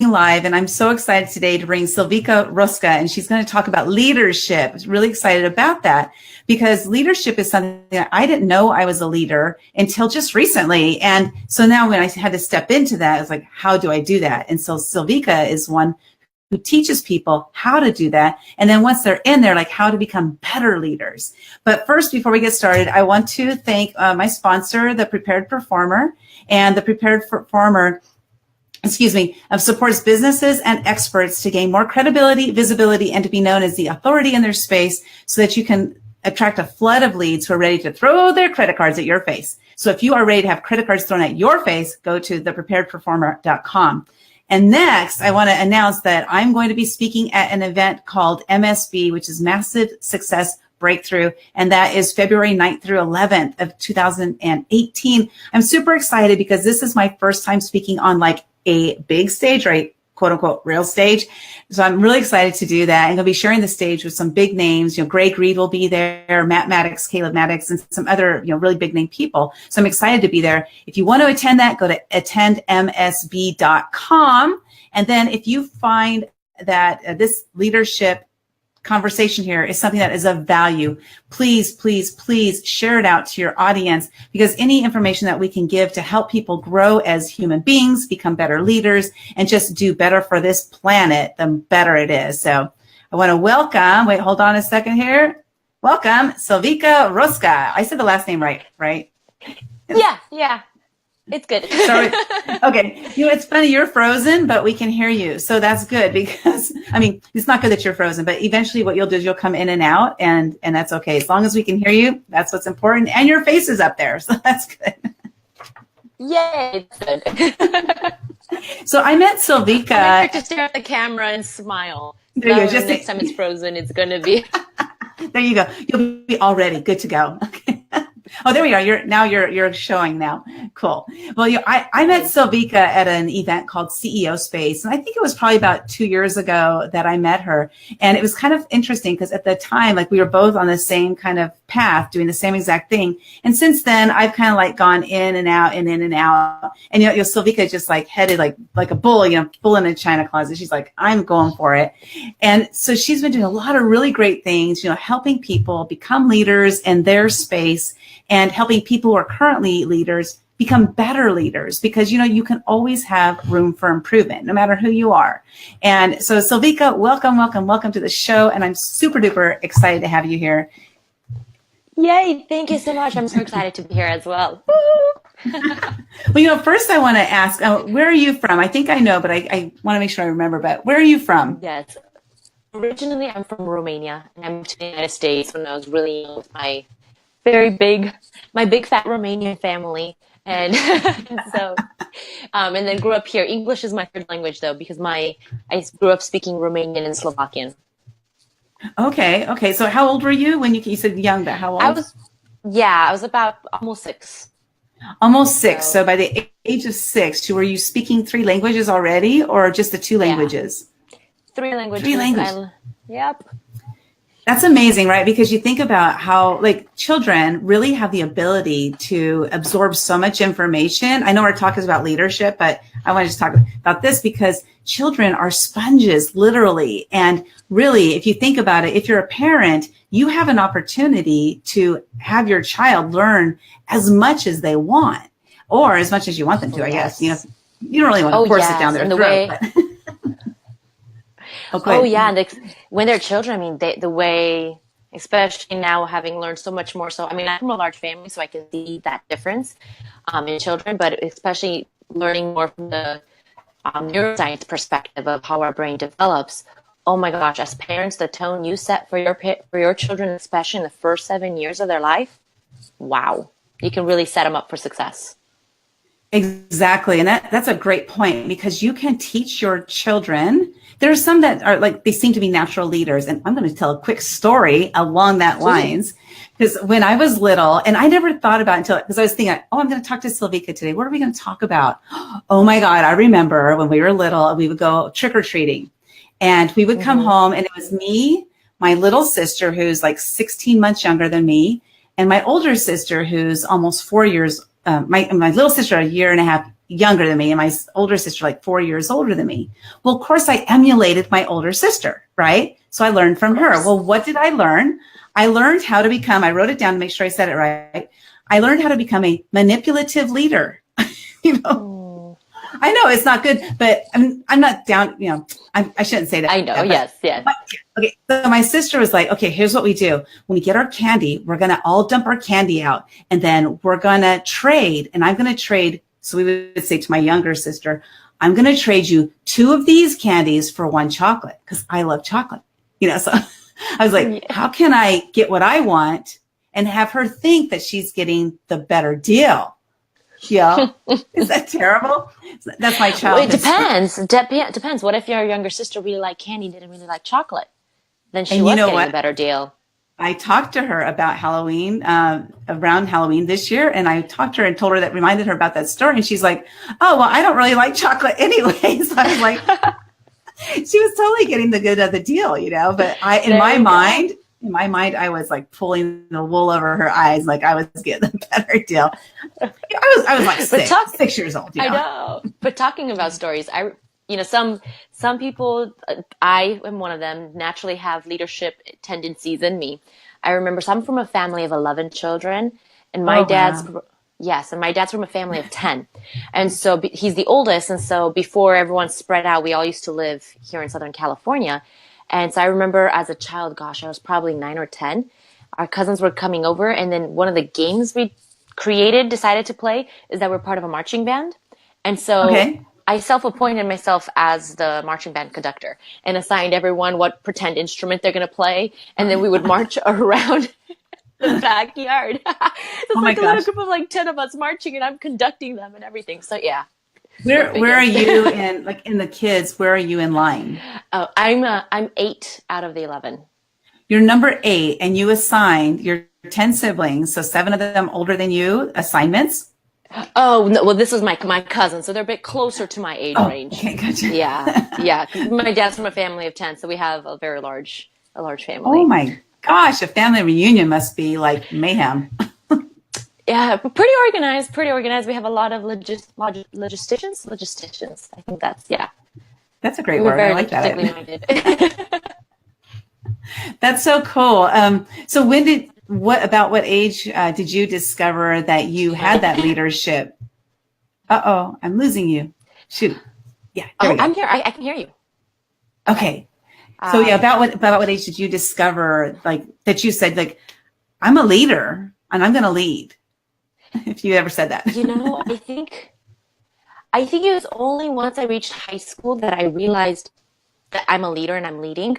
live, and I'm so excited today to bring Vika Ruska, and she's going to talk about leadership. I'm really excited about that because leadership is something that I didn't know I was a leader until just recently. And so now when I had to step into that, I was like, how do I do that? And so Vika is one who teaches people how to do that. And then once they're in there, like how to become better leaders. But first, before we get started, I want to thank my sponsor, The Prepared Performer. And The Prepared Performer supports businesses and experts to gain more credibility, visibility, and to be known as the authority in their space so that you can attract a flood of leads who are ready to throw their credit cards at your face. So if you are ready to have credit cards thrown at your face, go to thepreparedperformer.com. And next, I want to announce that I'm going to be speaking at an event called MSB, which is Massive Success Breakthrough. And that is February 9th through 11th of 2018. I'm super excited because this is my first time speaking on like a big stage, right? Quote unquote, real stage. So I'm really excited to do that. And I'll be sharing the stage with some big names. Greg Reed will be there, Matt Maddox, Caleb Maddox, and some other, really big name people. So I'm excited to be there. If you want to attend that, go to attendmsb.com. And then if you find that this leadership conversation here is something that is of value, please, please, please share it out to your audience, because any information that we can give to help people grow as human beings, become better leaders, and just do better for this planet, the better it is. So I want to hold on a second here. Welcome, Vika Ruska. I said the last name right? Yeah. It's good. Sorry. Okay. It's funny. You're frozen, but we can hear you. So that's good because, it's not good that you're frozen, but eventually what you'll do is you'll come in and out and that's okay. As long as we can hear you, that's what's important. And your face is up there. So that's good. Yay. It's good. So I met Vika. I to stare at the camera and smile. There you go. Just next time it's frozen, it's going to be. There you go. You'll be all ready. Good to go. Okay. Oh, there we are. You're showing now. Cool. Well, I met Vika at an event called CEO Space, and I think it was probably about 2 years ago that I met her. And it was kind of interesting because at the time, like we were both on the same kind of path, doing the same exact thing. And since then, I've kind of like gone in and out and in and out. And Vika just like headed like a bull, bull in a china closet. She's like, I'm going for it. And so she's been doing a lot of really great things, helping people become leaders in their space, and helping people who are currently leaders become better leaders, because, you can always have room for improvement, no matter who you are. And so, Vika, welcome to the show. And I'm super duper excited to have you here. Yay. Thank you so much. I'm so excited to be here as well. Well, first I want to ask, where are you from? I think I know, but I want to make sure I remember, but where are you from? Yes. Originally, I'm from Romania, and I moved to the United States when I was really young with my big fat Romanian family. And so, and then grew up here. English is my third language though, because I grew up speaking Romanian and Slovakian. Okay. So how old were you when you said young, but how old? I was about almost 6. Almost 6. So by the age of 6, were you speaking 3 languages already, or just the 2 languages? 3 languages. 3 languages. Yep. That's amazing, right? Because you think about how children really have the ability to absorb so much information. I know we're talking about leadership, but I want to just talk about this because children are sponges, literally. And really, if you think about it, if you're a parent, you have an opportunity to have your child learn as much as they want, or as much as you want them to, I guess. You don't really want to force it down their throat. And when they're children, the way, especially now having learned so much more. So, I'm from a large family, so I can see that difference in children, but especially learning more from the neuroscience perspective of how our brain develops. Oh my gosh, as parents, the tone you set for your children, especially in the first 7 years of their life, wow, you can really set them up for success. Exactly. And that's a great point, because you can teach your children. There are some that are they seem to be natural leaders. And I'm going to tell a quick story along that lines, because when I was little, and I never thought about it because I was thinking, I'm going to talk to Vika today. What are we going to talk about? Oh my God. I remember when we were little, we would go trick-or-treating, and we would come home, and it was me, my little sister, who's 16 months younger than me, and my older sister, who's almost 4 years, my little sister, a year and a half younger than me, and my older sister like 4 years older than me. Well, of course, I emulated my older sister, right? So I learned from her. Well, what did I learn? I learned how to become, I wrote it down to make sure I said it right. I learned how to become a manipulative leader. You know, I know it's not good, but I'm not down, you know, I shouldn't say that. I know. Yes. Okay. So my sister was like, okay, here's what we do. When we get our candy, we're going to all dump our candy out, and then we're going to trade, and I'm going to trade. So we would say to my younger sister, I'm going to trade you 2 of these candies for 1 chocolate, because I love chocolate. You know, so I was like, how can I get what I want and have her think that she's getting the better deal? Yeah. Is that terrible? That's my child. Well, it depends. Depends. What if your younger sister really liked candy, didn't really like chocolate? Then she was getting a better deal. I talked to her about Halloween, around Halloween this year, and I talked to her and told her that, reminded her about that story. And she's like, oh, well, I don't really like chocolate anyway. So I was like, she was totally getting the good of the deal, you know, but in my mind, I was like pulling the wool over her eyes. Like I was getting a better deal. I was like 6 years old. You know? I know. But talking about stories, some people, I am one of them, naturally have leadership tendencies in me. I remember, so I'm from a family of 11 children, and my dad's from a family of 10. And so he's the oldest. And so before everyone spread out, we all used to live here in Southern California. And so I remember as a child, gosh, I was probably 9 or 10. Our cousins were coming over, and then one of the games we decided to play is that we're part of a marching band. And so I self-appointed myself as the marching band conductor and assigned everyone what pretend instrument they're going to play. And then we would march around the backyard. It's like a little group of like 10 of us marching, and I'm conducting them and everything. So yeah. Where are you in the kids? Where are you in line? Oh, I'm 8 out of the 11. You're number 8, and you assigned your 10 siblings, so 7 of them older than you, assignments. Oh no! Well, this was my cousin, so they're a bit closer to my age range. Okay, gotcha. Yeah. My dad's from a family of 10, so we have a very large family. Oh my gosh, a family reunion must be like mayhem. Yeah, pretty organized. We have a lot of logisticians. I think that's a great word. I like that. That's so cool. So what age did you discover that you had that leadership? Uh-oh, I'm losing you. Shoot. Yeah. I'm here. I can hear you. Okay. So about what age did you discover that you said I'm a leader and I'm going to lead? If you ever said that. I think it was only once I reached high school that I realized that I'm a leader and I'm leading.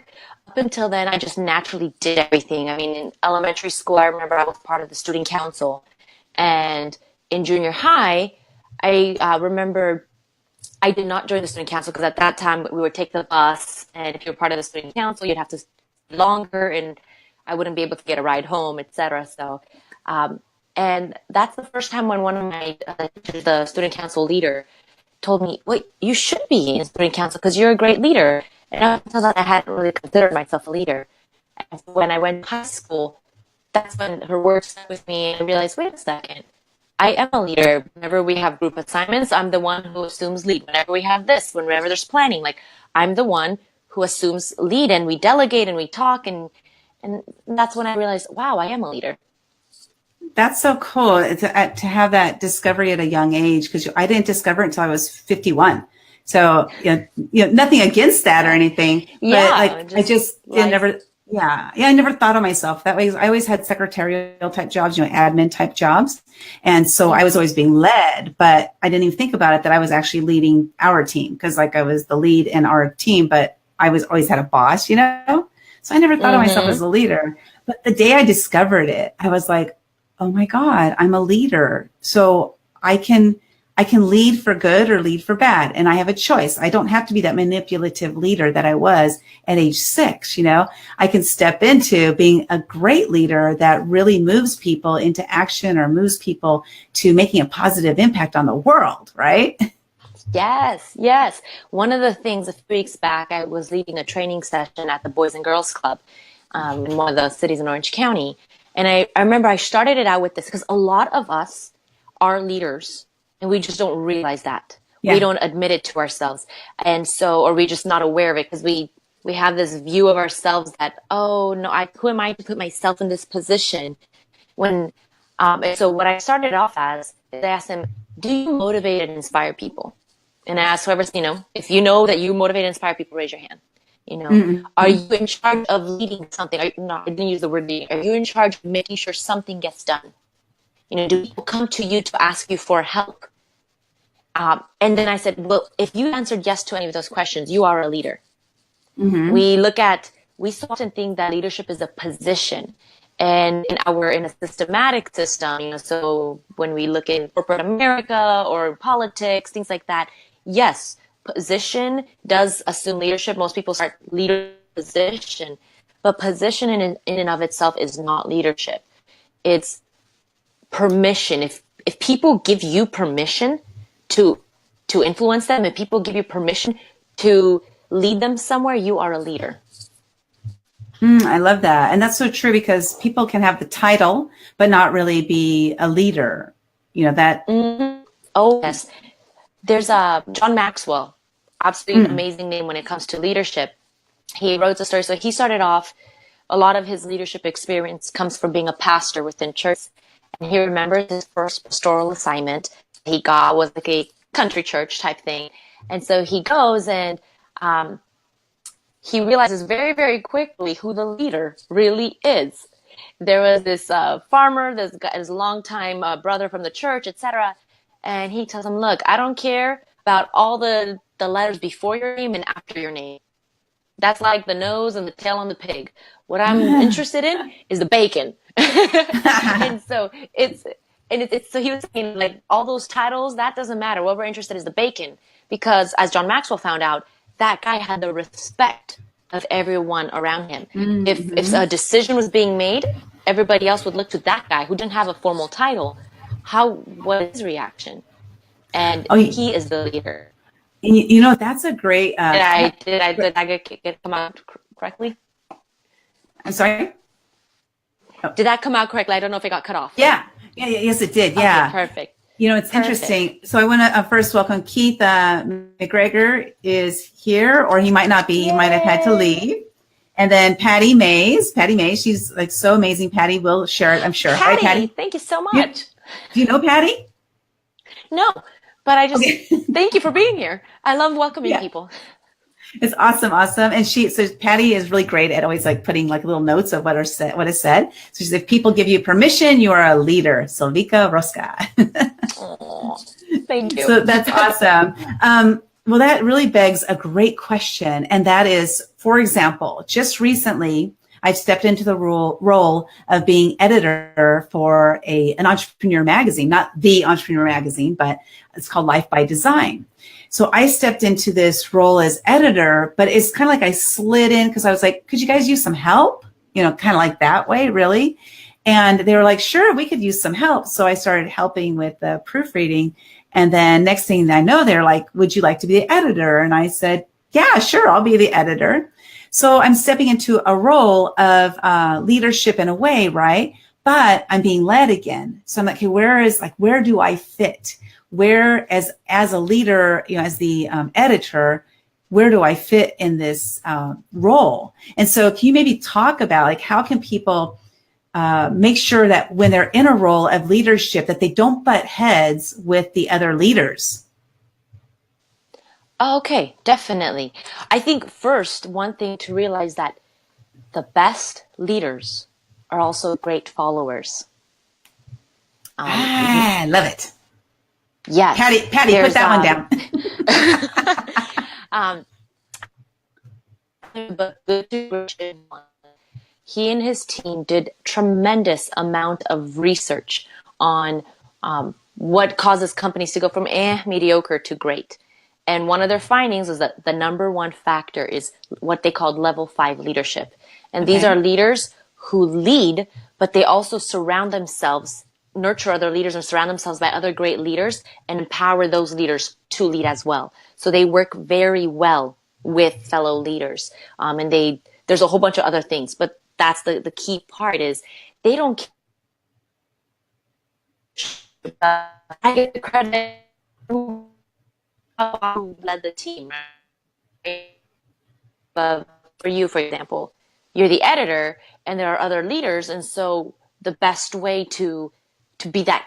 Up until then, I just naturally did everything. I mean, in elementary school, I remember I was part of the student council. And in junior high, I remember I did not join the student council because at that time we would take the bus. And if you were part of the student council, you'd have to stay longer, and I wouldn't be able to get a ride home, etc. So, and that's the first time when one of my, the student council leader told me, well, you should be in student council because you're a great leader. And up until that, I hadn't really considered myself a leader. And when I went to high school, that's when her words stuck with me, and I realized, wait a second, I am a leader. Whenever we have group assignments, I'm the one who assumes lead. Whenever we have this, whenever there's planning, I'm the one who assumes lead, and we delegate and we talk, and that's when I realized, wow, I am a leader. That's so cool to have that discovery at a young age, because I didn't discover it until I was 51. So, nothing against that or anything, but I just never thought of myself that way. I always had secretarial type jobs, admin type jobs. And so I was always being led, but I didn't even think about it that I was actually leading our team, because I was the lead in our team, but I always had a boss, So I never thought of myself as a leader. But the day I discovered it, I was like, oh my God, I'm a leader. So I can lead for good or lead for bad. And I have a choice. I don't have to be that manipulative leader that I was at age 6. I can step into being a great leader that really moves people into action or moves people to making a positive impact on the world. Right? Yes. One of the things a few weeks back, I was leading a training session at the Boys and Girls Club in one of the cities in Orange County. And I remember I started it out with this because a lot of us are leaders and we just don't realize that. Yeah. We don't admit it to ourselves. And so, or we're just not aware of it because we have this view of ourselves that, oh no, who am I to put myself in this position? When, and so what I started off as is I asked them, do you motivate and inspire people? And I asked whoever's, if you know that you motivate and inspire people, raise your hand. Are Mm-hmm. you in charge of leading something? No, I didn't use the word leading. Are you in charge of making sure something gets done? Do people come to you to ask you for help? And then I said, well, if you answered yes to any of those questions, you are a leader. Mm-hmm. We so often think that leadership is a position. And we're in a systematic system, so when we look in corporate America or politics, things like that, yes, position does assume leadership. Most people start leader position, but position in and of itself is not leadership. It's permission. If people give you permission to influence them, if people give you permission to lead them somewhere, you are a leader. I love that. And that's so true because people can have the title, but not really be a leader. That. Mm-hmm. Oh, yes. There's John Maxwell, absolutely amazing name when it comes to leadership. He wrote the story. So he started off, a lot of his leadership experience comes from being a pastor within church. And he remembers his first pastoral assignment he got was like a country church type thing. And so he goes and he realizes very, very quickly who the leader really is. There was this farmer, his longtime brother from the church, etc. And he tells him, look, I don't care about all the letters before your name and after your name. That's like the nose and the tail on the pig. What I'm interested in is the bacon. And so so he was saying, like, all those titles, that doesn't matter. What we're interested in is the bacon. Because as John Maxwell found out, that guy had the respect of everyone around him. Mm-hmm. If a decision was being made, everybody else would look to that guy who didn't have a formal title. What is his reaction? And he is the leader. That's a great. Did I come out correctly? I'm sorry. Oh. Did that come out correctly? I don't know if it got cut off. Yeah. Yes, it did. Yeah. Okay, perfect. It's interesting. So I want to first welcome Keith McGregor is here, or he might not be. He might have had to leave. And then Patty Mays. She's like so amazing. Patty will share it, I'm sure. Patty, right, Patty? Thank you so much. Do you know Patty? No, but I just thank you for being here. I love welcoming people. It's awesome. And so Patty is really great at always like putting like little notes of what is said. So she says, if people give you permission, you are a leader. So Vika Rosca. Thank you. So that's awesome. Well, that really begs a great question. And that is, for example, just recently, I've stepped into the role of being editor for an entrepreneur magazine, not the entrepreneur magazine, but it's called Life by Design. So I stepped into this role as editor, but it's kind of like I slid in because I was like, could you guys use some help? Kind of like that way, really. And they were like, sure, we could use some help. So I started helping with the proofreading. And then next thing I know, they're like, would you like to be the editor? And I said, yeah, sure, I'll be the editor. So I'm stepping into a role of leadership in a way, right? But I'm being led again. So I'm like, okay, where do I fit? Where, as a leader, as the editor, where do I fit in this role? And so can you maybe talk about like how can people make sure that when they're in a role of leadership that they don't butt heads with the other leaders? Okay, definitely. I think first, one thing to realize that the best leaders are also great followers. I love it. Yes. Patty, put that one down. He and his team did tremendous amount of research on what causes companies to go from mediocre to great. And one of their findings was that the number one factor is what they called level 5 leadership. And these are leaders who lead, but they also nurture other leaders and surround themselves by other great leaders and empower those leaders to lead as well. So they work very well with fellow leaders. And there's a whole bunch of other things, but that's the key part is they don't I get the credit Who led the team, right? But for you, for example, you're the editor and there are other leaders. And so the best way to be that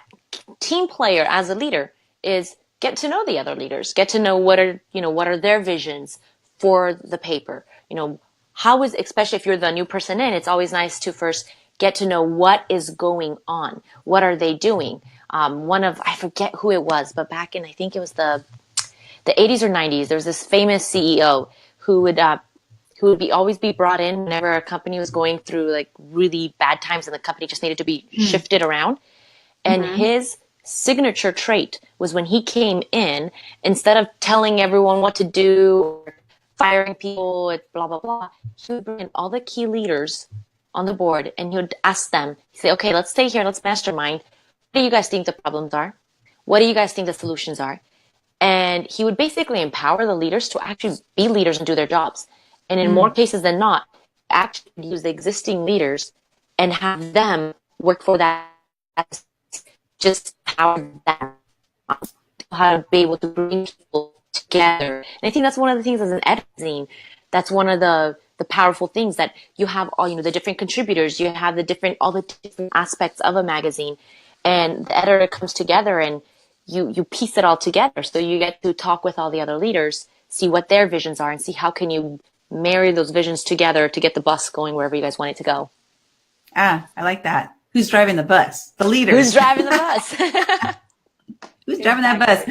team player as a leader is get to know the other leaders, get to know what are their visions for the paper. How is, especially if you're the new person in, it's always nice to first get to know what is going on. What are they doing? I forget who it was, but back in, I think it was the 80s or 90s, there was this famous CEO who would always be brought in whenever a company was going through like really bad times and the company just needed to be shifted around. And his signature trait was when he came in, instead of telling everyone what to do, or firing people, blah, blah, blah, he would bring in all the key leaders on the board and he would ask them, he'd say, okay, let's stay here, let's mastermind. What do you guys think the problems are? What do you guys think the solutions are? And he would basically empower the leaders to actually be leaders and do their jobs. And in more cases than not, actually use the existing leaders and have them work for that, just how to be able to bring people together. And I think that's one of the things as an editing, that's one of the powerful things, that you have all, the different contributors, you have all the different aspects of a magazine, and the editor comes together and you piece it all together. So you get to talk with all the other leaders, see what their visions are, and see how can you marry those visions together to get the bus going wherever you guys want it to go. I like that. Who's driving the bus? The leaders. Who's driving the bus? Who's driving that bus?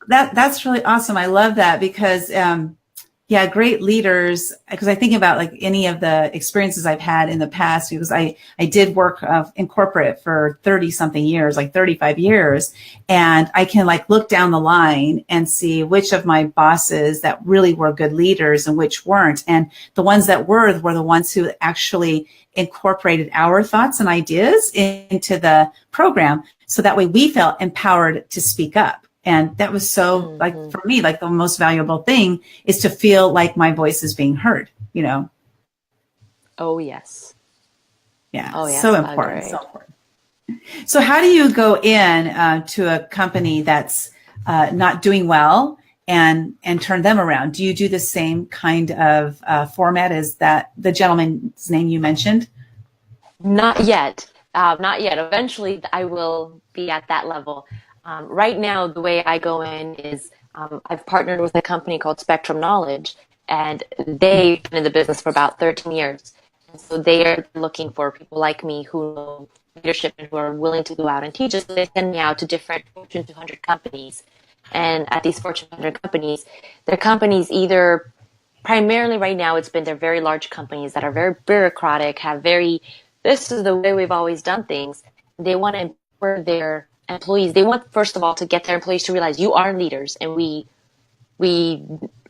That's really awesome. I love that because, great leaders, because I think about like any of the experiences I've had in the past, because I did work in corporate for 30 something years, like 35 years. And I can like look down the line and see which of my bosses that really were good leaders and which weren't. And the ones that were the ones who actually incorporated our thoughts and ideas into the program. So that way we felt empowered to speak up. And that was so, like, for me, like the most valuable thing is to feel like my voice is being heard, Oh, yes. Yeah. Oh, yes. So important. So important. So how do you go in to a company that's not doing well and turn them around? Do you do the same kind of format as the gentleman's name you mentioned? Not yet. Not yet. Eventually I will be at that level. Right now, the way I go in is I've partnered with a company called Spectrum Knowledge, and they've been in the business for about 13 years. And so they are looking for people like me who know leadership and who are willing to go out and teach us. So they send me out to different Fortune 200 companies. And at these Fortune 200 companies, they're companies either primarily right now, they're very large companies that are very bureaucratic, this is the way we've always done things. They want to empower their employees. They want, first of all, to get their employees to realize you are leaders, and we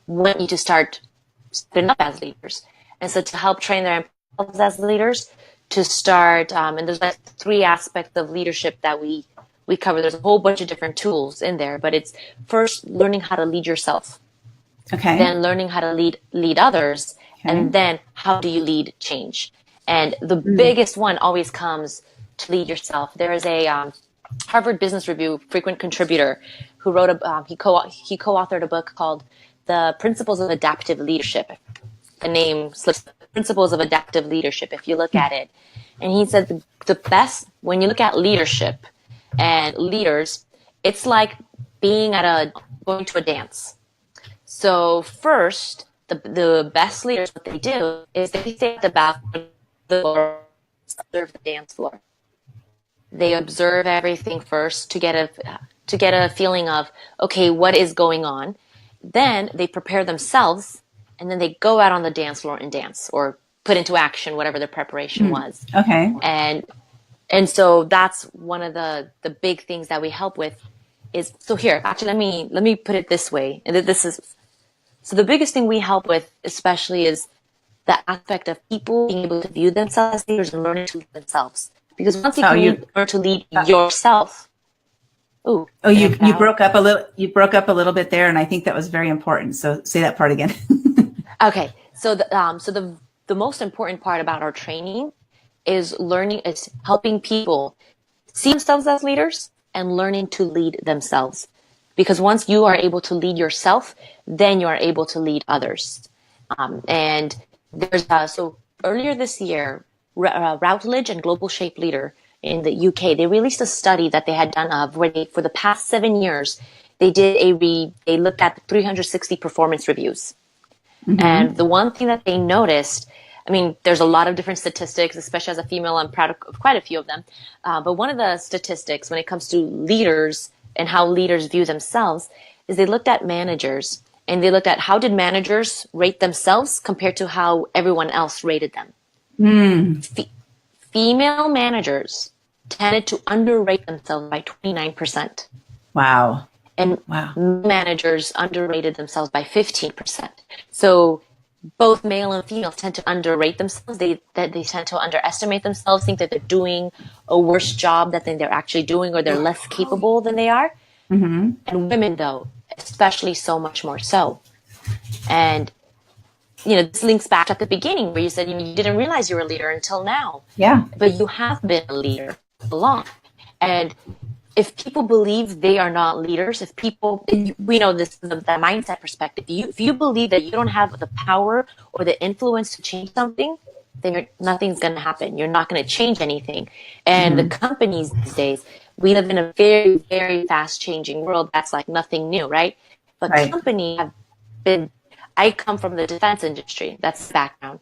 want you to start stepping up as leaders. And so to help train their employees as leaders, to start, and there's like 3 aspects of leadership that we cover. There's a whole bunch of different tools in there, but it's first learning how to lead yourself. Okay. Then learning how to lead others. Okay. And then how do you lead change? And the biggest one always comes to lead yourself. There is a Harvard Business Review frequent contributor who wrote he co-authored a book called The Principles of Adaptive Leadership. The name slips, Principles of Adaptive Leadership, if you look at it. And he said the best, when you look at leadership and leaders, it's like going to a dance. So first, the best leaders, what they do is they stay at the back of the floor, observe the dance floor. They observe everything first to get a feeling of, okay, what is going on. Then they prepare themselves, and then they go out on the dance floor and dance or put into action whatever their preparation was. Okay. And so that's one of the big things that we help with is, so here, actually, let me put it this way. And so the biggest thing we help with especially is the aspect of people being able to view themselves as leaders and learning to lead themselves. Because once you learn to lead yourself. You broke up a little. You broke up a little bit there, and I think that was very important. So say that part again. Okay. So the most important part about our training is helping people see themselves as leaders and learning to lead themselves. because once you are able to lead yourself, then you are able to lead others. And there's so earlier this year, Routledge and Global Shape Leader in the UK, they released a study that they had done of where they, for the past 7 years, they did they looked at 360 performance reviews. And the one thing that they noticed, I mean, there's a lot of different statistics, especially as a female, I'm proud of quite a few of them. But one of the statistics when it comes to leaders and how leaders view themselves is they looked at managers, and they looked at how did managers rate themselves compared to how everyone else rated them. Female managers tended to underrate themselves by 29%. Wow. And managers underrated themselves by 15%. So both male and female tend to underrate themselves. They tend to underestimate themselves, think that they're doing a worse job than they're actually doing, or they're less capable than they are. And women, though, especially so much more so. And, you know, this links back at the beginning where you said you didn't realize you were a leader until now. Yeah. But you have been a leader along. And if people believe they are not leaders, if people, we know this, the mindset perspective, if you believe that you don't have the power or the influence to change something, then nothing's going to happen. You're not going to change anything. And the companies these days, we live in a very, very fast changing world. That's like nothing new, right? But companies have been, I come from the defense industry. That's the background.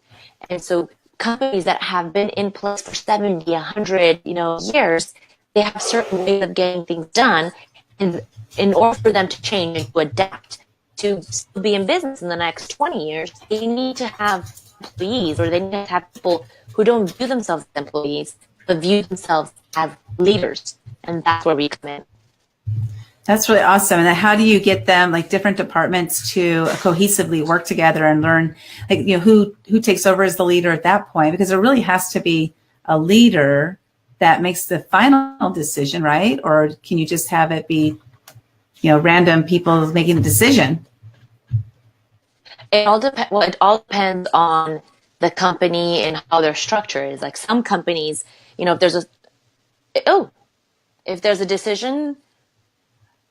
And so companies that have been in place for 70, 100, years, they have certain ways of getting things done. And in order for them to change and to adapt to still be in business in the next 20 years, they need to have employees, or they need to have people who don't view themselves as employees, but view themselves as leaders. And that's where we come in. That's really awesome. And then how do you get them, like different departments, to cohesively work together and learn, like, who takes over as the leader at that point? Because there really has to be a leader that makes the final decision, right? Or can you just have it be, random people making the decision? It all depends on the company and how their structure is. Like some companies, if there's a decision,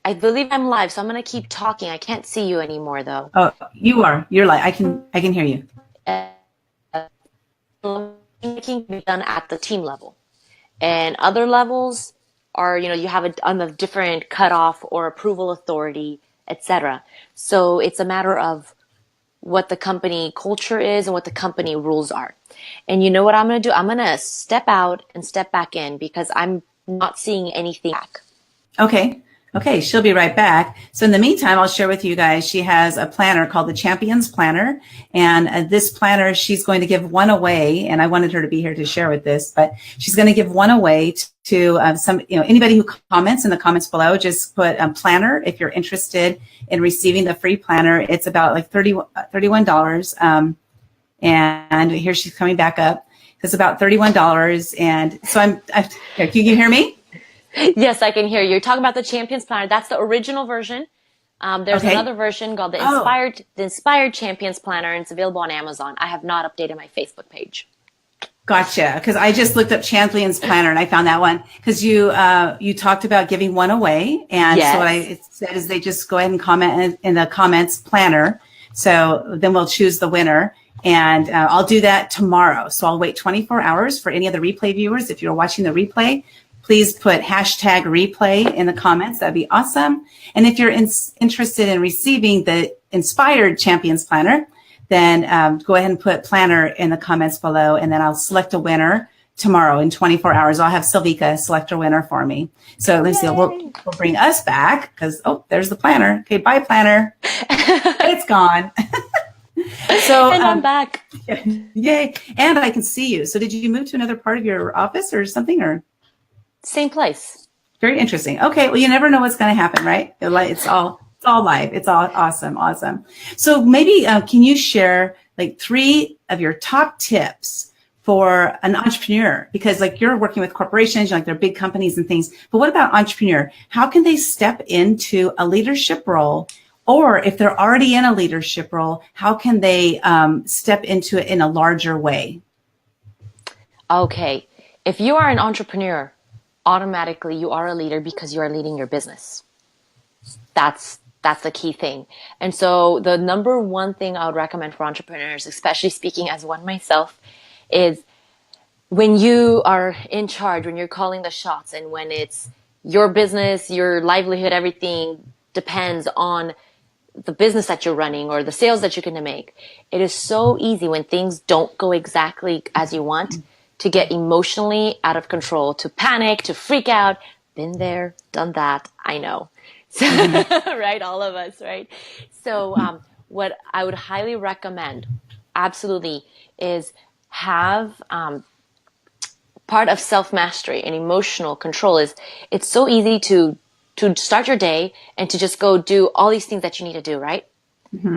I believe I'm live, so I'm going to keep talking. I can't see you anymore, though. Oh, you are. You're live. I can hear you. Making can be done at the team level, and other levels are, you have a different cutoff or approval authority, etc. So it's a matter of what the company culture is and what the company rules are. And you know what I'm going to do? I'm going to step out and step back in because I'm not seeing anything back. Okay, she'll be right back. So in the meantime, I'll share with you guys, she has a planner called the Champions Planner. And this planner, she's going to give one away. And I wanted her to be here to share with this, but she's going to give one away to anybody who comments in the comments below. Just put planner if you're interested in receiving the free planner. It's about like $31. And here she's coming back up. It's about $31. And so can you hear me? Yes, I can hear you. You're talking about the Champions Planner. That's the original version. There's another version called the Inspired Champions Planner, and it's available on Amazon. I have not updated my Facebook page. Gotcha. Because I just looked up Champions Planner and I found that one. Because you talked about giving one away, and so what I said is they just go ahead and comment in the comments planner. So then we'll choose the winner. And I'll do that tomorrow. So I'll wait 24 hours for any of the replay viewers. If you're watching the replay, please put hashtag replay in the comments. That'd be awesome. And if you're interested in receiving the Inspired Champions Planner, then go ahead and put planner in the comments below. And then I'll select a winner tomorrow in 24 hours. I'll have Silvika select a winner for me. So let's see, we'll bring us back because, there's the planner. Okay, bye, planner. It's gone. So and I'm back. Yay. And I can see you. So did you move to another part of your office or something, or? Same place. Very interesting. Okay. Well, you never know what's going to happen, right? It's all live. It's all awesome. So maybe can you share like 3 of your top tips for an entrepreneur? Because like you're working with corporations, like they're big companies and things, but what about entrepreneur? How can they step into a leadership role? Or if they're already in a leadership role, how can they step into it in a larger way? Okay. If you are an entrepreneur, automatically you are a leader because you are leading your business. That's the key thing. And so the number one thing I would recommend for entrepreneurs, especially speaking as one myself, is when you are in charge, when you're calling the shots, and when it's your business, your livelihood, everything depends on the business that you're running or the sales that you're going to make. It is so easy when things don't go exactly as you want to get emotionally out of control, to panic, to freak out. Been there, done that. I know. So, right? All of us, right? So, what I would highly recommend, absolutely, is have, part of self-mastery and emotional control is it's so easy to start your day and to just go do all these things that you need to do, right?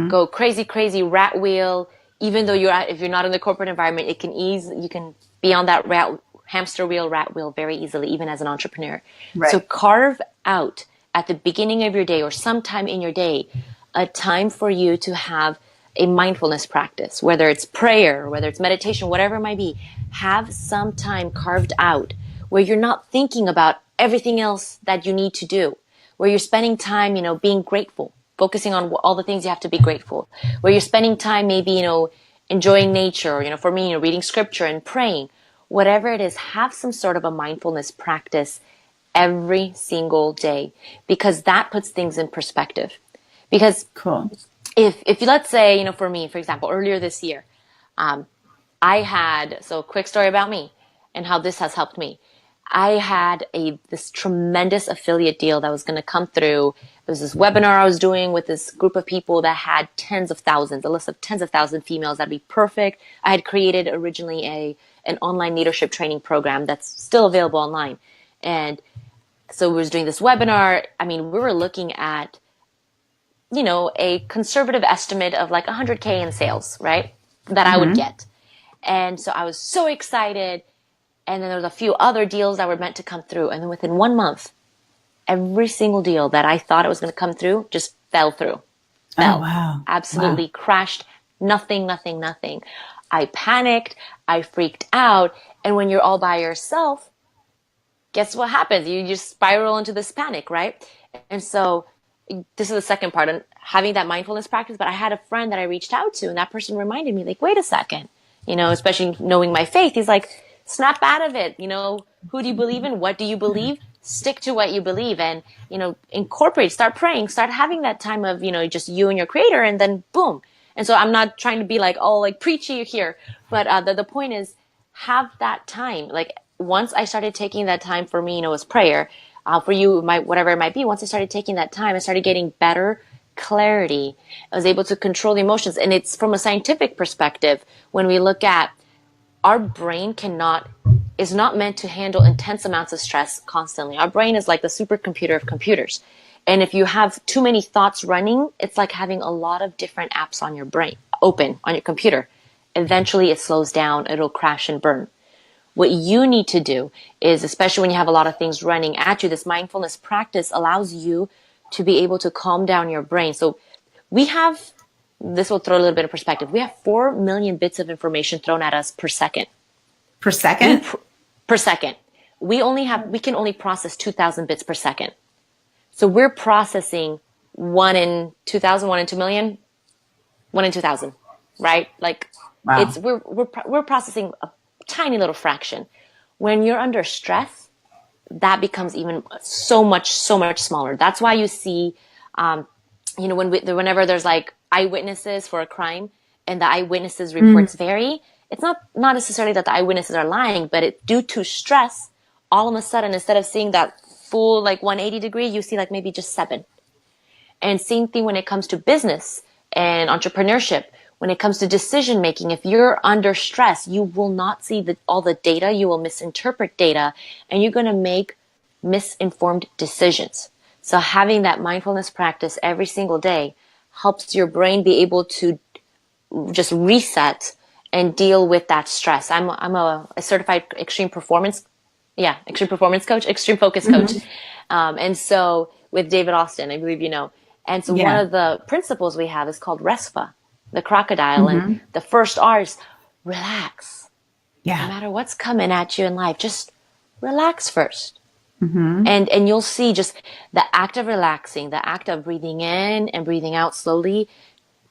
Go crazy rat wheel. Even though if you're not in the corporate environment, you can be on that hamster wheel, rat wheel very easily, even as an entrepreneur. Right. So carve out at the beginning of your day or sometime in your day a time for you to have a mindfulness practice, whether it's prayer, whether it's meditation, whatever it might be. Have some time carved out where you're not thinking about everything else that you need to do, where you're spending time, being grateful, focusing on all the things you have to be grateful, where you're spending time maybe, enjoying nature, or, for me, reading scripture and praying, whatever it is, have some sort of a mindfulness practice every single day, because that puts things in perspective. Because Cool. if you, let's say, for me, for example, earlier this year, quick story about me and how this has helped me. I had this tremendous affiliate deal that was going to come through. It was this webinar I was doing with this group of people that had tens of thousands, a list of tens of thousands females that'd be perfect. I had created originally an online leadership training program that's still available online. And so we was doing this webinar. I mean, we were looking at, a conservative estimate of like 100K in sales, right? That I would get. And so I was so excited. And then there was a few other deals that were meant to come through. And then within 1 month, every single deal that I thought it was going to come through just fell through. Fell. Oh, wow. Absolutely crashed. Nothing. I panicked. I freaked out. And when you're all by yourself, guess what happens? You just spiral into this panic, right? And so this is the second part on having that mindfulness practice. But I had a friend that I reached out to, and that person reminded me, like, wait a second, especially knowing my faith. He's like, snap out of it. Who do you believe in? What do you believe? Stick to what you believe, and, incorporate, start praying, start having that time of, just you and your creator, and then boom. And so I'm not trying to be like, oh, like preachy here, but the point is, have that time. Like, once I started taking that time, for me, as prayer, for you, whatever it might be, once I started taking that time, I started getting better clarity. I was able to control the emotions. And it's from a scientific perspective, when we look at our brain is not meant to handle intense amounts of stress constantly. Our brain is like the supercomputer of computers. And if you have too many thoughts running, it's like having a lot of different apps on your brain, open on your computer. Eventually it slows down, it'll crash and burn. What you need to do is, especially when you have a lot of things running at you, this mindfulness practice allows you to be able to calm down your brain. So this will throw a little bit of perspective. We have 4 million bits of information thrown at us per second. Per second? Per second. We can only process 2,000 bits per second. So we're processing 1 in 2,000, 1 in 2 million, 1 in 2,000, right? Like, wow. We're processing a tiny little fraction. When you're under stress, that becomes even so much smaller. That's why you see, whenever there's like eyewitnesses for a crime and the eyewitnesses reports vary, it's not necessarily that the eyewitnesses are lying, but due to stress, all of a sudden, instead of seeing that full like 180 degree, you see like maybe just 7. And same thing when it comes to business and entrepreneurship. When it comes to decision making, if you're under stress, you will not see all the data. You will misinterpret data, and you're going to make misinformed decisions. So having that mindfulness practice every single day helps your brain be able to just reset and deal with that stress. I'm a certified extreme performance coach, extreme focus coach. And so with David Austin, I believe And so one of the principles we have is called RESPA, the crocodile. And the first R is relax. No matter what's coming at you in life, just relax first. Mm-hmm. And you'll see just the act of relaxing, the act of breathing in and breathing out slowly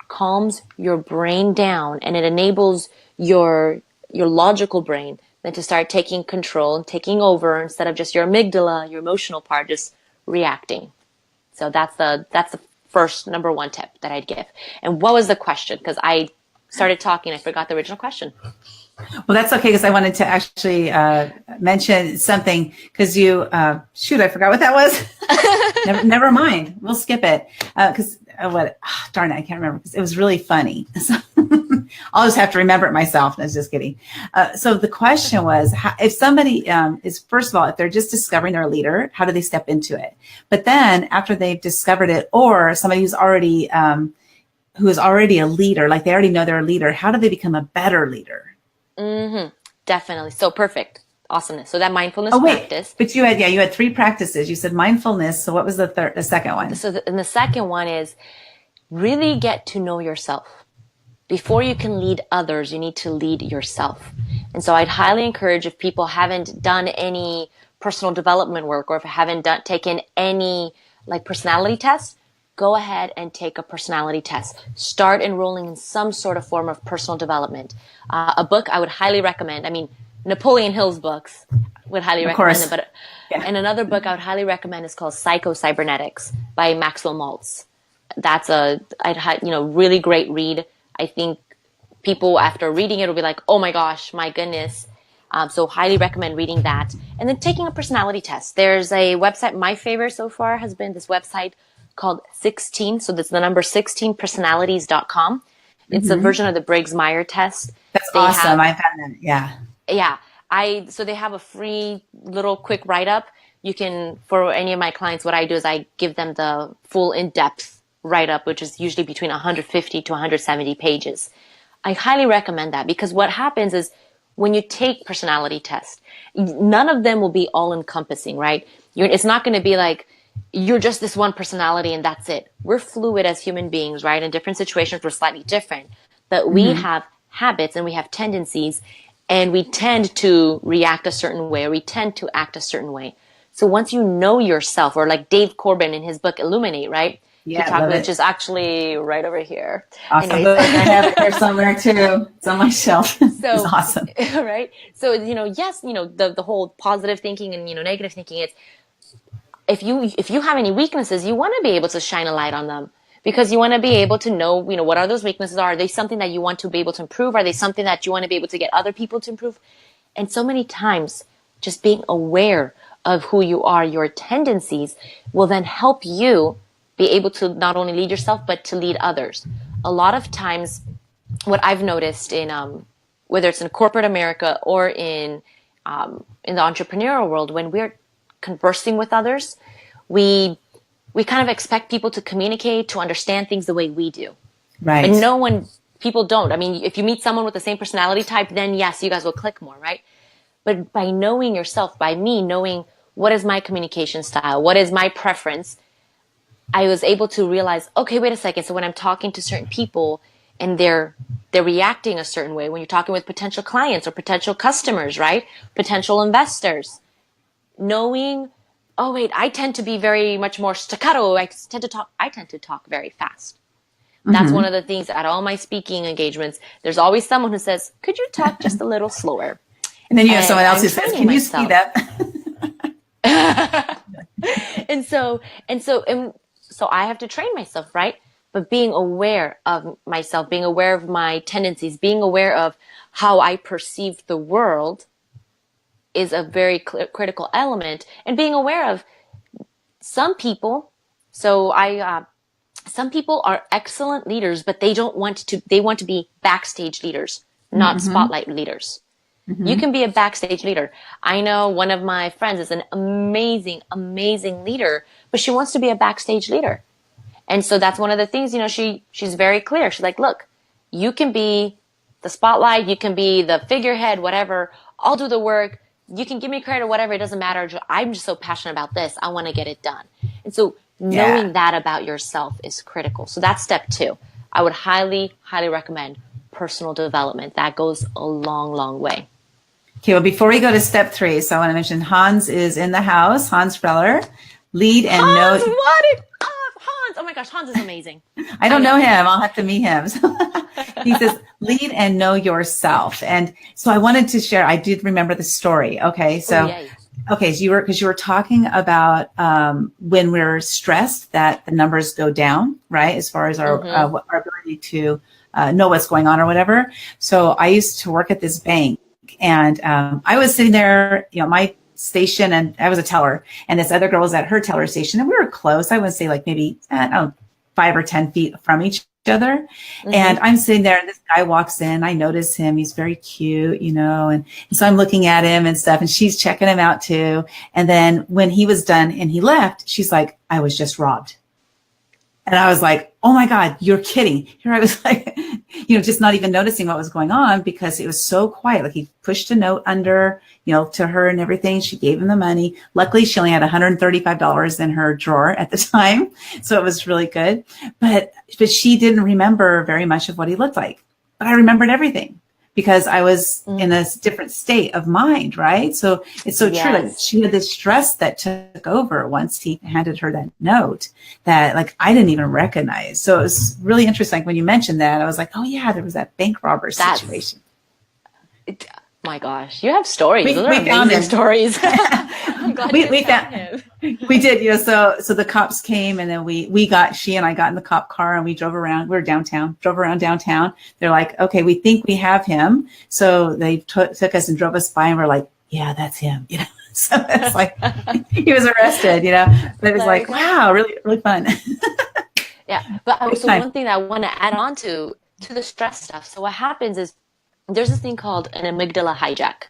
calms your brain down, and it enables your logical brain then to start taking control and taking over instead of just your amygdala, your emotional part, just reacting. So that's the first number one tip that I'd give. And what was the question? Because I started talking, I forgot the original question. Well, that's okay because I wanted to actually mention something because shoot, I forgot what that was. never mind. We'll skip it because darn it, I can't remember because it was really funny. So I'll just have to remember it myself. I was just kidding. So the question was, if somebody is, first of all, if they're just discovering they're a leader, how do they step into it? But then after they've discovered it, or somebody who is already a leader, like they already know they're a leader, how do they become a better leader? Mm-hmm. Definitely. So perfect. Awesomeness. So that mindfulness practice. But you had three practices. You said mindfulness. So what was the second one? So the second one is really get to know yourself. Before you can lead others, you need to lead yourself. And so I'd highly encourage, if people haven't done any personal development work, or if haven't taken any like personality tests, go ahead and take a personality test. Start enrolling in some sort of form of personal development. A book I would highly recommend. I mean, Napoleon Hill's books would highly recommend them. But and another book I would highly recommend is called Psycho-Cybernetics by Maxwell Maltz. That's really great read. I think people after reading it will be like, oh my gosh, my goodness. So highly recommend reading that. And then taking a personality test. There's a website, my favorite so far has been this website called 16. So that's the number 16personalities.com. It's a version of the Briggs-Meyer test. That's awesome. I found that. Yeah. Yeah. So they have a free little quick write-up. You can, for any of my clients, what I do is I give them the full in-depth write-up, which is usually between 150 to 170 pages. I highly recommend that because what happens is when you take personality tests, none of them will be all-encompassing, right? It's not going to be like, you're just this one personality and that's it. We're fluid as human beings, right? In different situations, we're slightly different, but we have habits and we have tendencies, and we tend to react a certain way, or we tend to act a certain way. So once you know yourself, or like Dave Corbin in his book Illuminate, right? Yeah, which is actually right over here. Awesome. Anyways. I have it here somewhere too. It's on my shelf. So, it's awesome. Right? So, yes, the whole positive thinking and, negative thinking, it's, if you have any weaknesses, you want to be able to shine a light on them, because you want to be able to know, what are those weaknesses are. Are they something that you want to be able to improve? Are they something that you want to be able to get other people to improve? And so many times just being aware of who you are, your tendencies, will then help you be able to not only lead yourself, but to lead others. A lot of times what I've noticed in, whether it's in corporate America or in the entrepreneurial world, when we're conversing with others, we kind of expect people to communicate, to understand things the way we do. Right. And people don't. I mean, if you meet someone with the same personality type, then yes, you guys will click more, right? But by knowing yourself, by me knowing what is my communication style, what is my preference, I was able to realize, okay, wait a second. So when I'm talking to certain people and they're reacting a certain way, when you're talking with potential clients or potential customers, right? Potential investors, knowing, oh wait, I tend to be very much more staccato. I tend to talk very fast. That's one of the things at all my speaking engagements. There's always someone who says, could you talk just a little slower? And then you have someone else who says, can you speed up? And so I have to train myself, right? But being aware of myself, being aware of my tendencies, being aware of how I perceive the world is a very critical element. And being aware of some people. Some people are excellent leaders, but they want to be backstage leaders, not spotlight leaders. You can be a backstage leader. I know one of my friends is an amazing, amazing leader, but she wants to be a backstage leader. And so that's one of the things, she's very clear. She's like, look, you can be the spotlight, you can be the figurehead, whatever. I'll do the work. You can give me credit or whatever. It doesn't matter. I'm just so passionate about this. I want to get it done. And so knowing that about yourself is critical. So that's step 2. I would highly, highly recommend personal development. That goes a long, long way. Okay, well, before we go to step 3, so I want to mention Hans is in the house. Hans Freller, lead and Hans, know. what it up? Hans. Oh my gosh, Hans is amazing. I I don't know know. him. I'll have to meet him. So he says, lead and know yourself. And so I wanted to share, I did remember the story. Okay. Oh, So, yay. okay. So because you were talking about, when we're stressed that the numbers go down, right? As far as our ability to, know what's going on or whatever. So I used to work at this bank and, I was sitting there, my station, and I was a teller, and this other girl was at her teller station, and we were close. I would say like maybe, I don't know, 5 or 10 feet from each other. And I'm sitting there and this guy walks in. I notice him. He's very cute, and so I'm looking at him and stuff, and she's checking him out too. And then when he was done and he left, she's like, I was just robbed. And I was like, oh my God, you're kidding. Here I was like, just not even noticing what was going on because it was so quiet. Like he pushed a note under, to her and everything. She gave him the money. Luckily, she only had $135 in her drawer at the time. So it was really good. But she didn't remember very much of what he looked like. But I remembered everything because I was in a different state of mind, right? So it's so true. Like she had this stress that took over once he handed her that note that like I didn't even recognize. So it was really interesting. Like when you mentioned that, I was like, oh yeah, there was that bank robber situation. My gosh, you have stories. Those are We found amazing him. stories. I'm glad we found found him. we did, so the cops came and then she and I got in the cop car and we drove around. We were drove around downtown. They're like, okay, we think we have him. So they took us and drove us by and we're like, yeah, that's him. So it's like, he was arrested, but it was like, wow, really, really fun. Yeah. But so one thing that I want to add on to the stress stuff. So what happens is there's this thing called an amygdala hijack.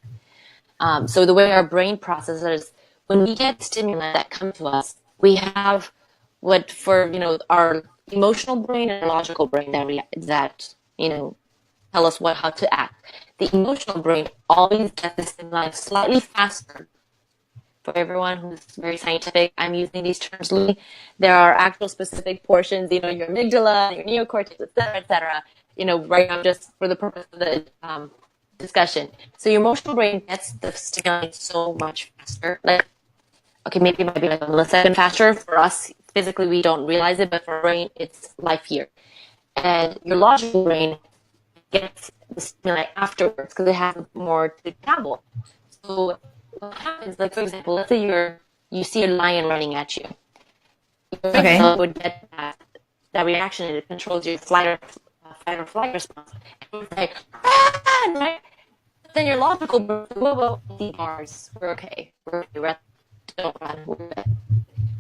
So the way our brain processes, when we get stimuli that come to us, we have what for, our emotional brain and logical brain that tell us how to act. The emotional brain always gets the stimuli slightly faster. For everyone who's very scientific, I'm using these terms loosely. There are actual specific portions, your amygdala, your neocortex, et cetera, right now just for the purpose of the discussion. So your emotional brain gets the stimuli so much faster. Like, okay, maybe it might be like a millisecond faster. For us, physically, we don't realize it, but for our brain, it's life year. And your logical brain gets the stimuli afterwards because it has more to travel. So what happens, like for example, let's say you see a lion running at you. Your amygdala would get that reaction, and it controls your fight or flight response. And it's like, right? Then your logical brain, whoa, bars, we're okay. Don't run. We're good.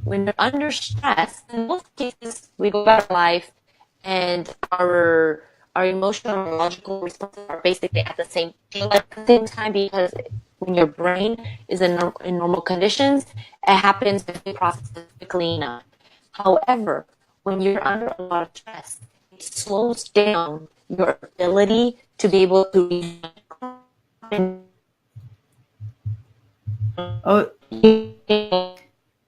When you're under stress, in most cases, we go about our life, and our emotional and logical responses are basically at the same time because when your brain is in normal conditions, it happens to be processed quickly enough. However, when you're under a lot of stress, it slows down your ability to be able to Oh,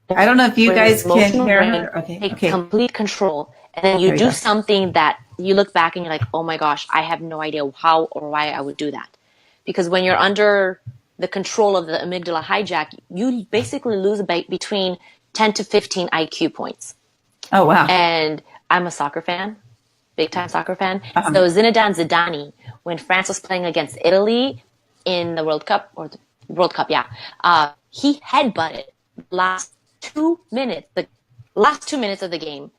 I don't know if you guys can hear her. Okay. Complete control. And then you do something that you look back and you're like, oh my gosh, I have no idea how or why I would do that. Because when you're under the control of the amygdala hijack, you basically lose between 10 to 15 IQ points. Oh, wow. And I'm a soccer fan, big time soccer fan. So Zinedine Zidane, when France was playing against Italy in the World Cup, he headbutted the last 2 minutes of the game.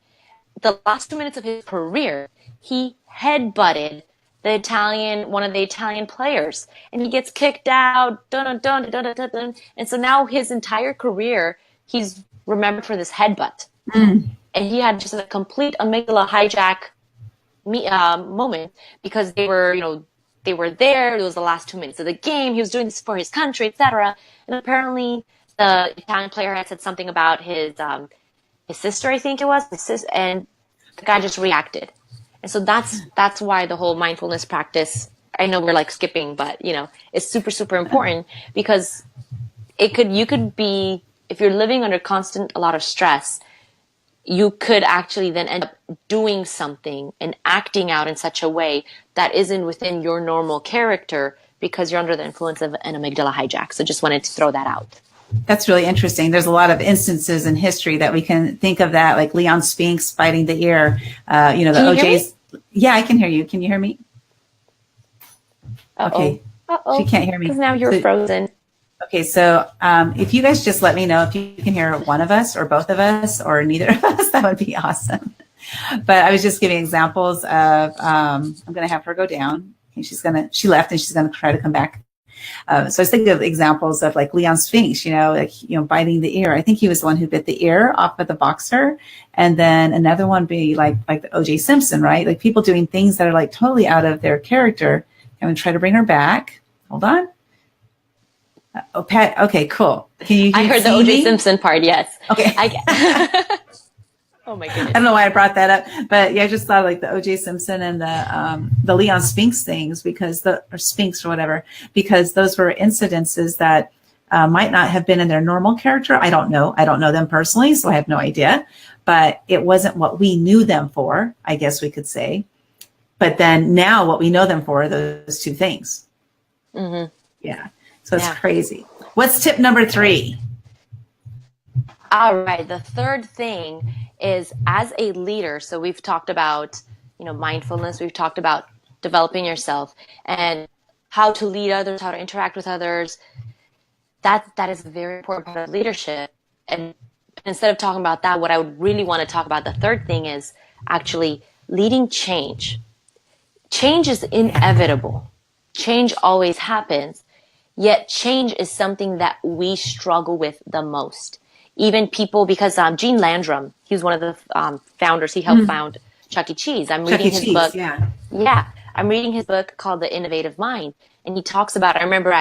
The last 2 minutes of his career, he headbutted one of the Italian players, and he gets kicked out. And so now his entire career, he's remembered for this headbutt. And he had just a complete amygdala hijack moment because they were there. It was the last 2 minutes of the game. He was doing this for his country, etc. And apparently, the Italian player had said something about his sister, I think it was, and the guy just reacted. And so that's why the whole mindfulness practice, I know we're like skipping, but it's super, super important because you could be, if you're living under a lot of stress, you could actually then end up doing something and acting out in such a way that isn't within your normal character because you're under the influence of an amygdala hijack. So just wanted to throw that out. That's really interesting. There's a lot of instances in history that we can think of that, like Leon Spinks biting the ear. The OJ's. Yeah, I can hear you. Can you hear me? Okay. Uh-oh. She can't hear me. Because now you're frozen. Okay, so if you guys just let me know if you can hear one of us or both of us or neither of us, that would be awesome. But I was just giving examples of, I'm going to have her go down. And she left and she's going to try to come back. So I was thinking of examples of like Leon Spinks, biting the ear. I think he was the one who bit the ear off of the boxer. And then another one be like the OJ Simpson, right? Like people doing things that are like totally out of their character. I'm going to try to bring her back. Hold on. Pat. Okay, cool. Can you? I heard the OJ Simpson part. Yes. Okay. Oh my goodness. I don't know why I brought that up, but yeah, I just thought like the OJ Simpson and the Leon Spinks things or Spinks or whatever, because those were incidences that might not have been in their normal character. I don't know them personally, so I have no idea. But it wasn't what we knew them for, I guess we could say. But then now, what we know them for are those two things. Mm-hmm. Yeah. So it's crazy. What's tip number 3? All right. The third thing is, as a leader, so we've talked about, mindfulness. We've talked about developing yourself and how to lead others, how to interact with others. That is a very important part of leadership. And instead of talking about that, what I would really want to talk about, the third thing, is actually leading change. Change is inevitable. Change always happens. Yet change is something that we struggle with the most. Even people, because Gene Landrum, he was one of the founders. He helped found Chuck E. Cheese. I'm reading his book. Yeah. I'm reading his book called The Innovative Mind. And he talks about, I remember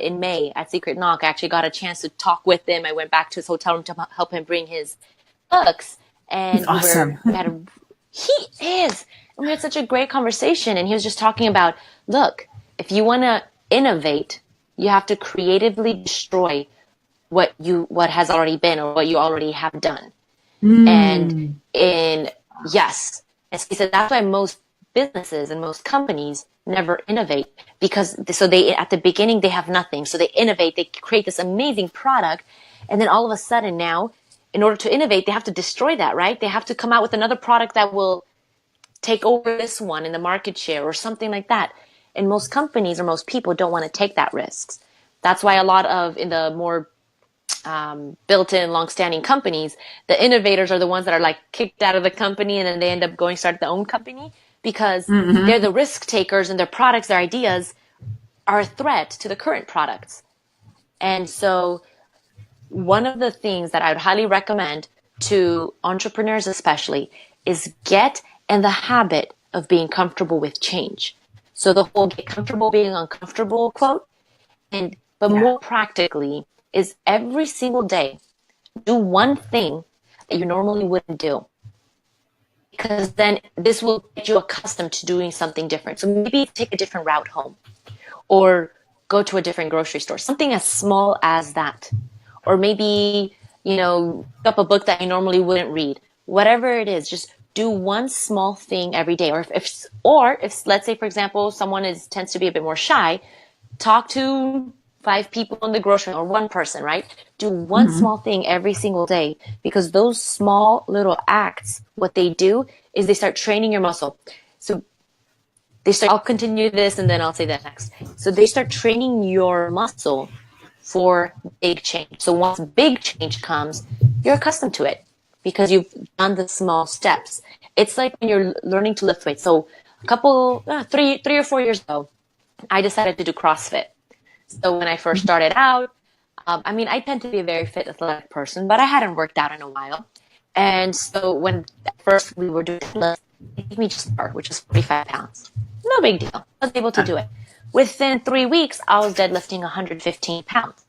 in May at Secret Knock, I actually got a chance to talk with him. I went back to his hotel room to help him bring his books. And he's awesome. He is. And we had such a great conversation. And he was just talking about, look, if you want to innovate, you have to creatively destroy what has already been or what you already have done. And and he said that's why most businesses and most companies never innovate, because they at the beginning they have nothing, so they innovate, they create this amazing product, and then all of a sudden now, in order to innovate, they have to destroy that, right? They have to come out with another product that will take over this one in the market share or something like that. And most companies or most people don't want to take that risks. That's why a lot of, in the more built-in, long-standing companies, the innovators are the ones that are like kicked out of the company, and then they end up going start their own company, because they're the risk takers, and their products, their ideas are a threat to the current products. And so one of the things that I would highly recommend to entrepreneurs especially is get in the habit of being comfortable with change. So the whole get comfortable being uncomfortable quote, but more practically is every single day, do one thing that you normally wouldn't do. Because then this will get you accustomed to doing something different. So maybe take a different route home, or go to a different grocery store, something as small as that. Or maybe, pick up a book that you normally wouldn't read. Whatever it is, just do one small thing every day. Or if let's say, for example, someone tends to be a bit more shy, talk to 5 people in the grocery, or one person, right? Do one small thing every single day, because those small little acts, what they do is they start training your muscle. So I'll continue this and then I'll say that next. So they start training your muscle for big change. So once big change comes, you're accustomed to it because you've done the small steps. It's like when you're learning to lift weights. So three or 4 years ago, I decided to do CrossFit. So when I first started out, I tend to be a very fit, athletic person, but I hadn't worked out in a while. And so when at first we were doing deadlifts, it gave me just bar, which is 45 pounds. No big deal. I was able to do it. Within 3 weeks, I was deadlifting 115 pounds.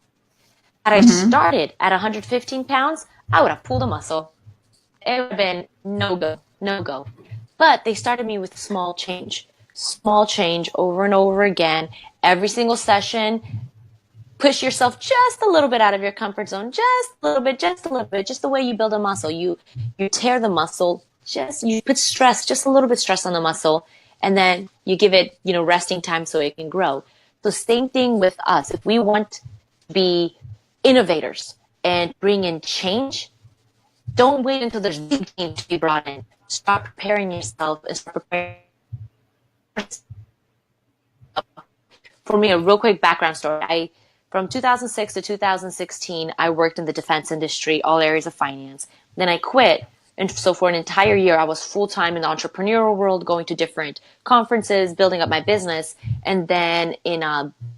Had I started at 115 pounds, I would have pulled a muscle. It would have been no go. But they started me with small change over and over again. Every single session, push yourself just a little bit out of your comfort zone, just a little bit, just the way you build a muscle. You tear the muscle, you put stress, just a little bit stress on the muscle, and then you give it, resting time so it can grow. So same thing with us. If we want to be innovators and bring in change, don't wait until there's big change to be brought in. Start preparing yourself and start preparing. For me, a real quick background story. From 2006 to 2016, I worked in the defense industry, all areas of finance. Then I quit. And so for an entire year, I was full-time in the entrepreneurial world, going to different conferences, building up my business. And then in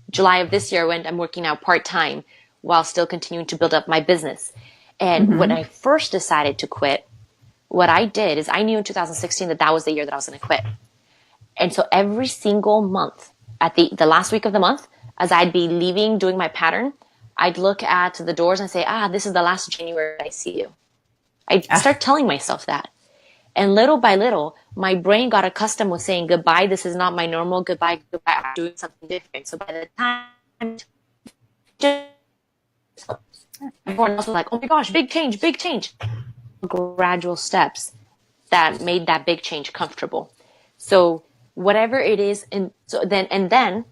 July of this year, I'm working now part-time while still continuing to build up my business. And when I first decided to quit, what I did is I knew in 2016 that was the year that I was going to quit. And so every single month, at the last week of the month, as I'd be leaving, doing my pattern, I'd look at the doors and say, this is the last January I see you. I'd start telling myself that. And little by little, my brain got accustomed with saying, goodbye, this is not my normal, goodbye, I'm doing something different. So by the time, everyone else was like, oh my gosh, big change, big change. Gradual steps that made that big change comfortable. So whatever it is, and then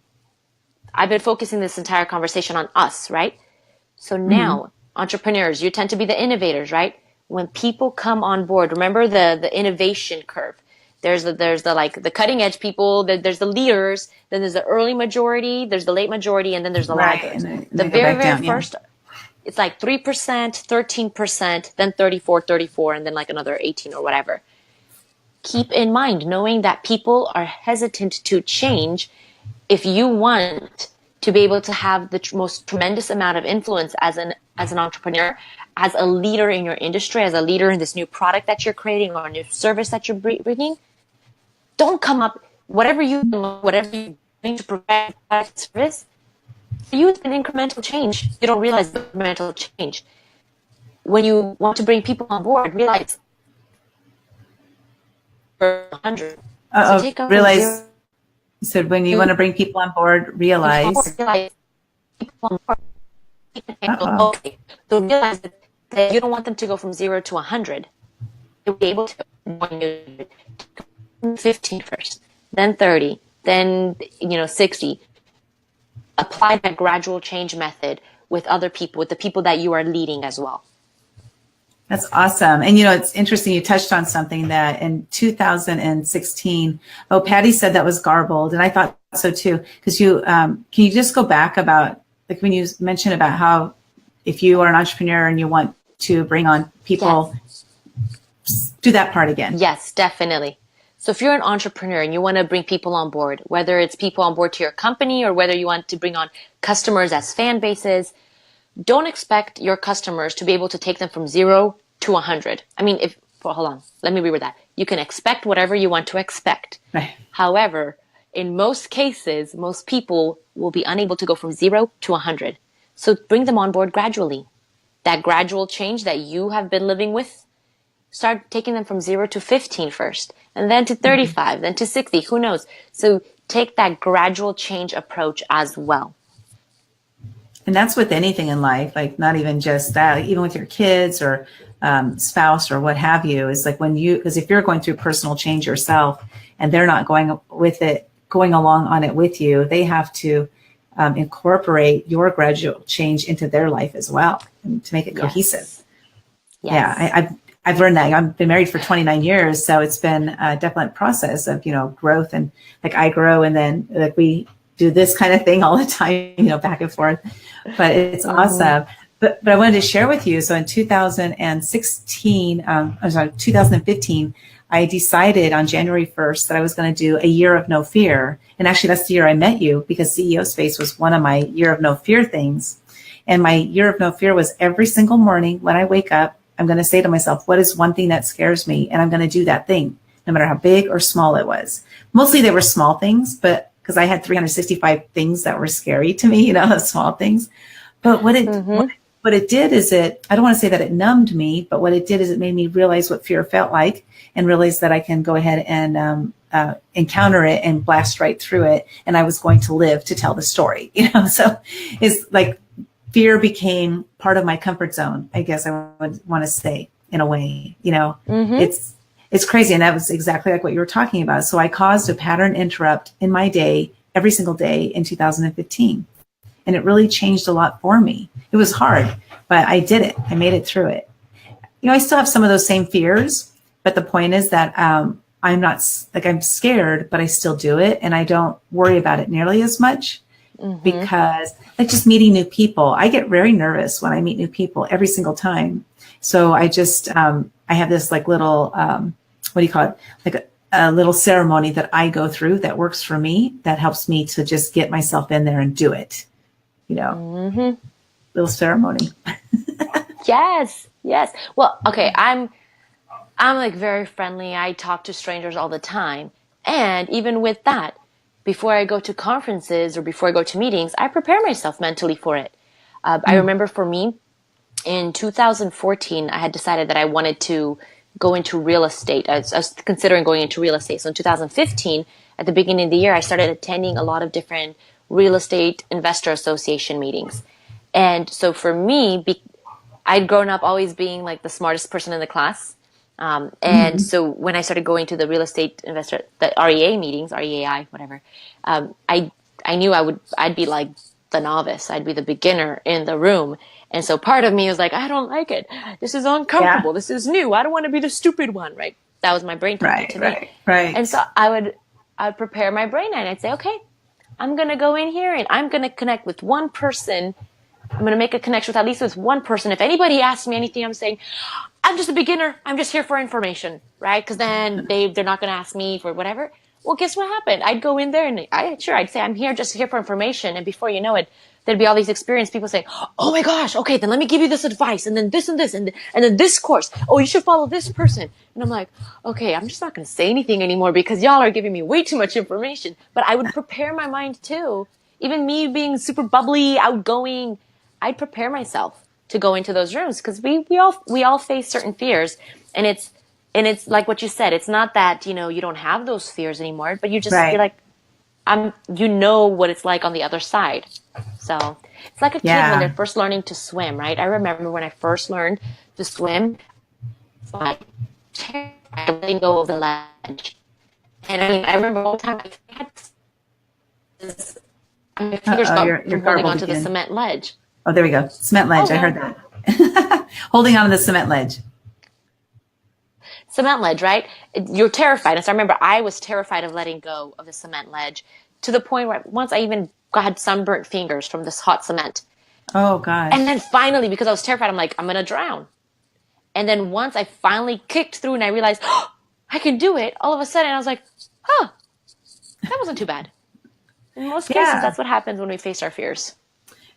I've been focusing this entire conversation on us, right? So now, entrepreneurs, you tend to be the innovators, right? When people come on board, remember the innovation curve. There's the like the cutting edge people, there's the leaders, then there's the early majority, there's the late majority, and then there's the laggards. The very first, it's like 3%, 13%, then 34, and then like another 18 or whatever. Keep in mind, knowing that people are hesitant to change. If you want to be able to have the most tremendous amount of influence as an entrepreneur, as a leader in your industry, as a leader in this new product that you're creating or a new service that you're bringing, don't come up, whatever you bring to provide product service, for you it's an incremental change. You don't realize the incremental change. When you want to bring people on board, realize for 100. So realize. You said when you want to bring people on board, realize. People on board. Okay. So realize that you don't want them to go from 0 to 100. You'll be able to when you 15 first, then 30, then 60. Apply that gradual change method with other people, with the people that you are leading as well. That's awesome. And, it's interesting. You touched on something that in 2016, Patty said that was garbled. And I thought so too, because can you just go back about, like when you mentioned about how if you are an entrepreneur and you want to bring on people, do that part again. Yes, definitely. So if you're an entrepreneur and you want to bring people on board, whether it's people on board to your company or whether you want to bring on customers as fan bases, don't expect your customers to be able to take them from 0 to 100. I mean, hold on, let me reword that. You can expect whatever you want to expect. Right. However, in most cases, most people will be unable to go from 0 to 100. So bring them on board gradually. That gradual change that you have been living with, start taking them from 0 to 15 first, and then to 35, then to 60, who knows? So take that gradual change approach as well. And that's with anything in life, like not even just that, even with your kids or spouse or what have you, is like because if you're going through personal change yourself and they're not going along on it with you, they have to incorporate your gradual change into their life as well and to make it cohesive. Yes. Yeah, I've learned that. I've been married for 29 years, so it's been a definite process of, growth, and like I grow and then like we do this kind of thing all the time, back and forth, but it's awesome. But I wanted to share with you. So in 2015, I decided on January 1st that I was going to do a year of no fear. And actually that's the year I met you, because CEO Space was one of my year of no fear things. And my year of no fear was every single morning when I wake up, I'm going to say to myself, what is one thing that scares me? And I'm going to do that thing, no matter how big or small it was. Mostly they were small things, but because I had 365 things that were scary to me, small things. But what it did is I don't want to say that it numbed me, but what it did is it made me realize what fear felt like and realize that I can go ahead and encounter it and blast right through it. And I was going to live to tell the story, so it's like fear became part of my comfort zone, I guess I would want to say, in a way, It's crazy. And that was exactly like what you were talking about. So I caused a pattern interrupt in my day every single day in 2015. And it really changed a lot for me. It was hard, but I did it. I made it through it. I still have some of those same fears, but the point is that I'm not like I'm scared, but I still do it. And I don't worry about it nearly as much because like just meeting new people, I get very nervous when I meet new people every single time. So I just, I have this like little, what do you call it? Like a little ceremony that I go through that works for me, that helps me to just get myself in there and do it, little ceremony. Yes. Well, okay. I'm like very friendly. I talk to strangers all the time. And even with that, before I go to conferences or before I go to meetings, I prepare myself mentally for it. I remember for me in 2014, I had decided that I wanted to go into real estate. I was considering going into real estate. So in 2015, at the beginning of the year, I started attending a lot of different real estate investor association meetings. And so for me, I'd grown up always being like the smartest person in the class. And so when I started going to the real estate investor, the REA meetings, REAI, whatever, I knew I'd be like the novice. I'd be the beginner in the room. And so part of me was like, I don't like it. This is uncomfortable. Yeah. This is new. I don't want to be the stupid one, right? That was my brain talking to me. Right. And so I'd prepare my brain and I'd say, okay, I'm going to go in here and I'm going to connect with one person. I'm going to make a connection with at least with one person. If anybody asks me anything, I'm saying, I'm just a beginner. I'm just here for information, right? Because then they're not going to ask me for whatever. Well, guess what happened? I'd go in there and I'd say I'm just here for information. And before you know it, there'd be all these experienced people saying, oh my gosh, okay, then let me give you this advice and then this and this and then this course. Oh, you should follow this person. And I'm like, okay, I'm just not going to say anything anymore because y'all are giving me way too much information. But I would prepare my mind too. Even me being super bubbly, outgoing, I'd prepare myself to go into those rooms because we all face certain fears. And it's like what you said, it's not that, you don't have those fears anymore, but you just feel like you know what it's like on the other side. So it's like a kid when they're first learning to swim, right? I remember when I first learned to swim, I letting go of the ledge. And I remember all the time I had my fingers you're holding onto the cement ledge. Oh, there we go. Cement ledge. I heard that. Holding on to the cement ledge. Cement ledge, right? You're terrified. And so I remember I was terrified of letting go of the cement ledge to the point where once I even had sunburnt fingers from this hot cement. Oh, gosh. And then finally, because I was terrified, I'm like, I'm going to drown. And then once I finally kicked through and I realized, oh, I can do it, all of a sudden I was like, huh, that wasn't too bad. In most cases, that's what happens when we face our fears.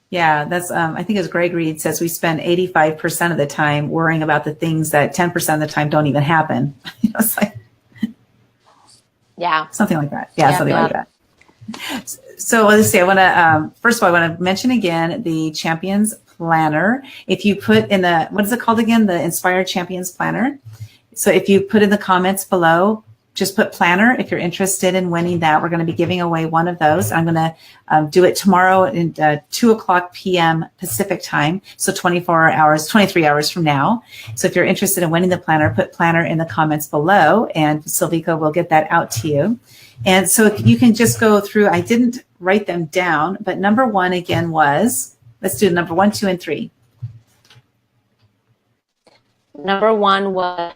Yeah, that's, I think as Greg Reed says, we spend 85% of the time worrying about the things that 10% of the time don't even happen. It's like, something like that. Yeah, something like that. So let's see, I want to, first of all, I want to mention again the Champions Planner. If you put in the, what is it called again? The Inspired Champions Planner. So if you put in the comments below, just put planner. If you're interested in winning that, we're going to be giving away one of those. I'm going to do it tomorrow at 2:00 p.m. Pacific time. So 23 hours from now. So if you're interested in winning the planner, put planner in the comments below and Silvika will get that out to you. And so if you can just go through, I didn't write them down, but number one again was, let's do number 1, 2, and 3. Number 1 was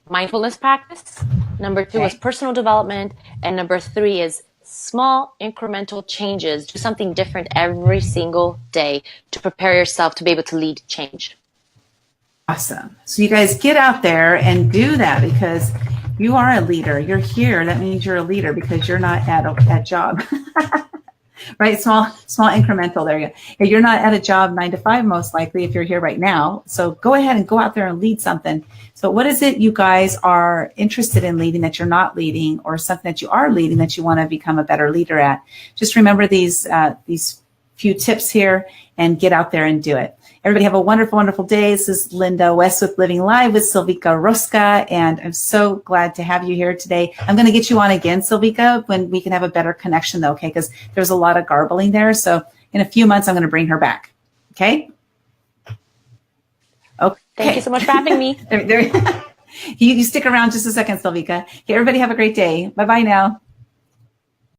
mindfulness practice. Number 2 is personal development. And number 3 is small incremental changes. Do something different every single day to prepare yourself to be able to lead change. Awesome. So you guys get out there and do that because you are a leader. You're here. That means you're a leader because you're not at a job. Right? Small incremental. There you go. You're not at a job 9 to 5, most likely, if you're here right now. So go ahead and go out there and lead something. So what is it you guys are interested in leading that you're not leading, or something that you are leading that you want to become a better leader at? Just remember these few tips here and get out there and do it. Everybody have a wonderful, wonderful day. This is Linda West with Living Live with Silvika Ruska, and I'm so glad to have you here today. I'm going to get you on again, Silvika, when we can have a better connection, though, okay? Because there's a lot of garbling there. So in a few months, I'm going to bring her back, okay? Okay. Thank you so much for having me. You stick around just a second, Silvika. Okay, everybody have a great day. Bye-bye now.